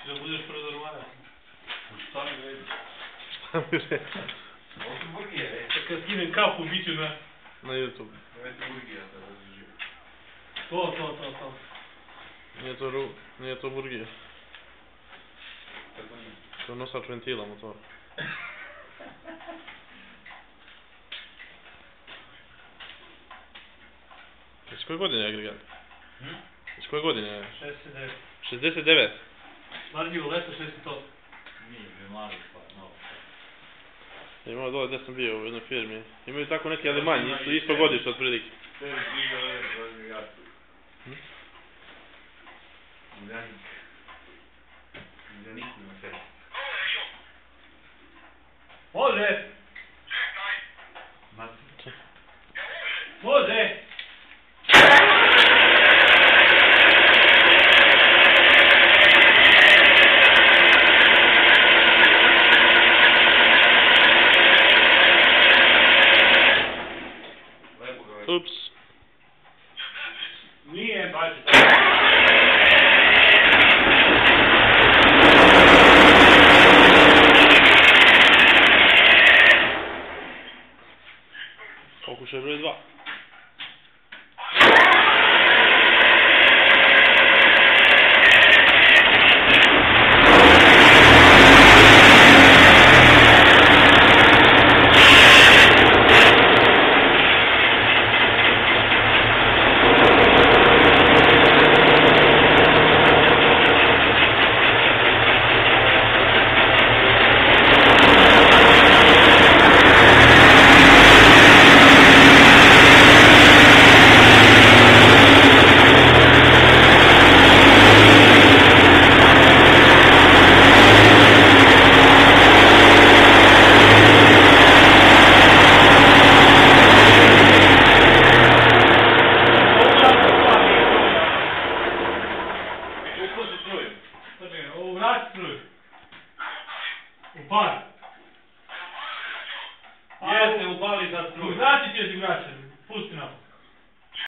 Da budeš prodormarac. Šta mi redi? Šta mi reći? Ovo su burgije, Kad skinem kapu, bit ću na... Na YouTube. Ovo je burgija da razližio. To. Nije to burgija. Kako nije? To je nosač ventila motora. Iz koje godine je agregat? Iz koje godine je? 69. 69? Marljivo leto 68. Nije, je mali pa, novo. Imao dole gdje sam bio u jednoj firmi. Imaju tako neki Alemanji, isto godište otprilike. To je zbiga ove agregatu. Uljanik. Uljaniku na sebi. Može! Mati. Može! Ups. Nije baš. Pokušaj broj 2. Vrati struju. Upali. Jeste, upali za struju. Vrati ćeš igrače. Pusti napad.